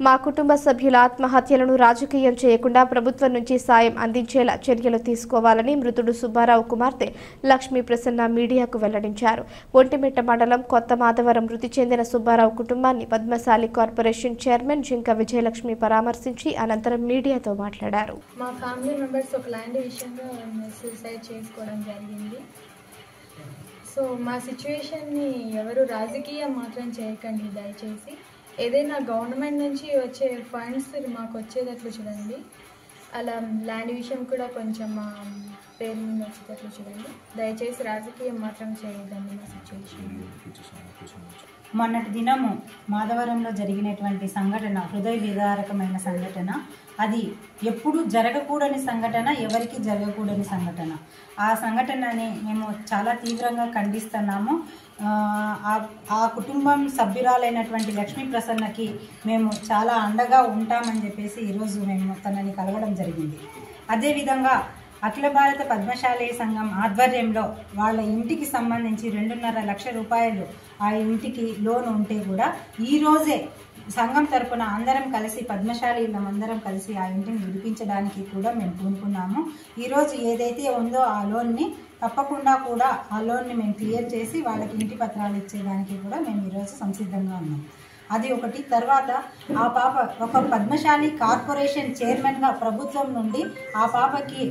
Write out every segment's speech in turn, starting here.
మా కుటుంబ సభ్యుల ఆత్మహత్యలను రాజకీయం చేయకుండా ప్రభుత్వం నుంచి సాయం అందించేలా చర్యలు తీసుకోవాలని మృతుడు సుబ్బారావు కుమార్తె లక్ష్మీ ప్రసన్న మీడియాకు వెల్లడించారు. ఒంటిమిట్ట మండలం కొత్త మాధవరం మృతి చెందిన సుబ్బారావు కుటుంబాన్ని పద్మశాలి కార్పొరేషన్ చైర్మన్ జింక విజయలక్ష్మి పరామర్శించి అనంతరం మీడియాతో మాట్లాడారు. మా ఫ్యామిలీ మెంబర్స్ ఒక ల్యాండ్ విషయంలో సూసైడ్ చేసుకోవడం జరిగింది. సో మా సిచ్యువేషన్ని ఎవరు రాజకీయం మాత్రం చేయకండి దయచేసి. ఏదైనా గవర్నమెంట్ నుంచి వచ్చే ఫండ్స్ మాకు వచ్చేటట్లు చూడండి. అలా ల్యాండ్ విషయం కూడా కొంచెం మా పేరు మీద వచ్చేటట్లు చూడండి. దయచేసి రాజకీయం మాత్రం చేయదండి మా సిచ్యువేషన్. మొన్నటి దినము మాధవరంలో జరిగినటువంటి సంఘటన హృదయ విదారకమైన సంఘటన. అది ఎప్పుడు జరగకూడని సంఘటన, ఎవరికి జరగకూడని సంఘటన. ఆ సంఘటనని మేము చాలా తీవ్రంగా ఖండిస్తున్నాము. ఆ కుటుంబం సభ్యురాలైనటువంటి లక్ష్మీ ప్రసన్నకి మేము చాలా అండగా ఉంటామని చెప్పేసి ఈరోజు మేము తనని కలవడం జరిగింది. అదేవిధంగా అఖిల భారత పద్మశాలి సంఘం ఆధ్వర్యంలో వాళ్ళ ఇంటికి సంబంధించి 2.5 లక్షల రూపాయలు ఆ ఇంటికి లోన్ ఉంటే కూడా ఈరోజే సంఘం తరపున అందరం కలిసి పద్మశాలీలందరం కలిసి ఆ ఇంటిని విడిపించడానికి కూడా మేము పూనుకున్నాము. ఈరోజు ఏదైతే ఉందో ఆ లోన్ని తప్పకుండా కూడా ఆ లోన్ని మేము క్లియర్ చేసి వాళ్ళకి ఇంటి పత్రాలు ఇచ్చేదానికి కూడా మేము ఈరోజు సంసిద్ధంగా ఉన్నాం. అది ఒకటి. తర్వాత ఆ పాప ఒక పద్మశాలి కార్పొరేషన్ చైర్మన్గా ప్రభుత్వం నుండి ఆ పాపకి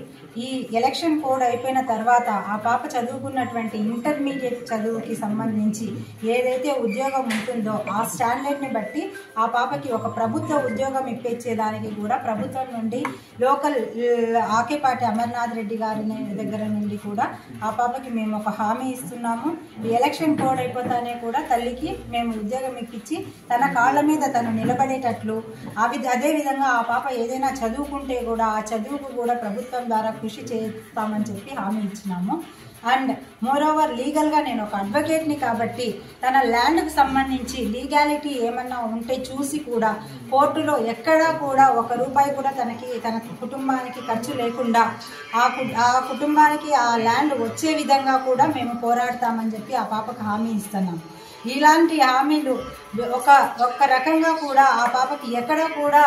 ఈ ఎలక్షన్ కోడ్ అయిపోయిన తర్వాత ఆ పాప చదువుకున్నటువంటి ఇంటర్మీడియట్ చదువుకి సంబంధించి ఏదైతే ఉద్యోగం ఉంటుందో ఆ స్టాండర్డ్ని బట్టి ఆ పాపకి ఒక ప్రభుత్వ ఉద్యోగం ఇప్పించేదానికి కూడా ప్రభుత్వం నుండి లోకల్ ఆకేపాటి అమర్నాథ్ రెడ్డి గారి దగ్గర నుండి కూడా ఆ పాపకి మేము ఒక హామీ ఇస్తున్నాము. ఈ ఎలక్షన్ కోడ్ అయిపోతానే కూడా తల్లికి మేము ఉద్యోగం ఇప్పించి తన కాళ్ళ మీద తను నిలబడేటట్లు అదేవిధంగా ఆ పాప ఏదైనా చదువుకుంటే కూడా ఆ చదువుకు కూడా ప్రభుత్వం ద్వారా కృషి చేస్తామని చెప్పి హామీ ఇచ్చినాము. అండ్ మోరోవర్ లీగల్గా నేను ఒక అడ్వకేట్ని కాబట్టి తన ల్యాండ్కు సంబంధించి లీగాలిటీ ఏమన్నా ఉంటే చూసి కూడా కోర్టులో ఎక్కడా కూడా ₹1 కూడా తన కుటుంబానికి ఖర్చు లేకుండా ఆ కుటుంబానికి ఆ ల్యాండ్ వచ్చే విధంగా కూడా మేము పోరాడతామని చెప్పి ఆ పాపకు హామీ ఇస్తున్నాం. ఇలాంటి హామీలు ఒక రకంగా కూడా ఆ పాపకి ఎక్కడ కూడా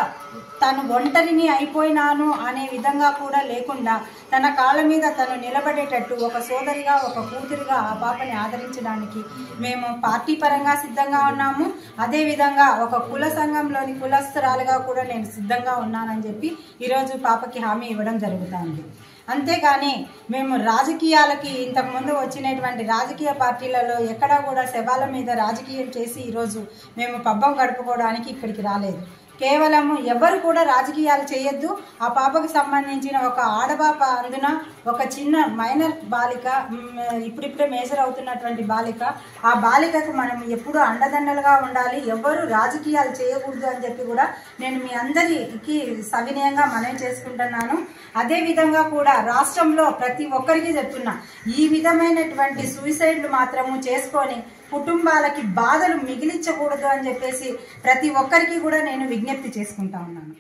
తను ఒంటరిని అయిపోయినాను అనే విధంగా కూడా లేకుండా తన కాళ్ళ మీద తను నిలబడేటట్టు ఒక సోదరిగా ఒక కూతురిగా ఆ పాపని ఆదరించడానికి మేము పార్టీ పరంగా సిద్ధంగా ఉన్నాము. అదేవిధంగా ఒక కుల సంఘంలోని కులస్తురాలుగా కూడా నేను సిద్ధంగా ఉన్నానని చెప్పి ఈరోజు పాపకి హామీ ఇవ్వడం జరుగుతుంది. అంతేగాని మేము రాజకీయాలకి ఇంతకుముందు వచ్చినటువంటి రాజకీయ పార్టీలలో ఎక్కడా కూడా శవాల మీద రాజకీయం చేసి ఈరోజు మేము పబ్బం గడుపుకోవడానికి ఇక్కడికి రాలేదు. కేవలము ఎవరు కూడా రాజకీయాలు చేయొద్దు. ఆ పాపకు సంబంధించిన ఒక ఆడపాప, అందున ఒక చిన్న మైనర్ బాలిక, ఇప్పుడిప్పుడే మేజర్ అవుతున్నటువంటి బాలిక, ఆ బాలికకు మనం ఎప్పుడూ అండదండలుగా ఉండాలి. ఎవరు రాజకీయాలు చేయకూడదు అని చెప్పి కూడా నేను మీ అందరికీ సవినయంగా మనవి చేసుకుంటున్నాను. అదేవిధంగా కూడా రాష్ట్రంలో ప్రతి ఒక్కరికి చెప్తున్నా, ఈ విధమైనటువంటి సూసైడ్లు మాత్రము చేసుకొని కుటుంబాలకి బాధలు మిగిలించకూడదు అని చెప్పేసి ప్రతి ఒక్కరికి కూడా నేను విజ్ఞప్తి చేసుకుంటా ఉన్నాను.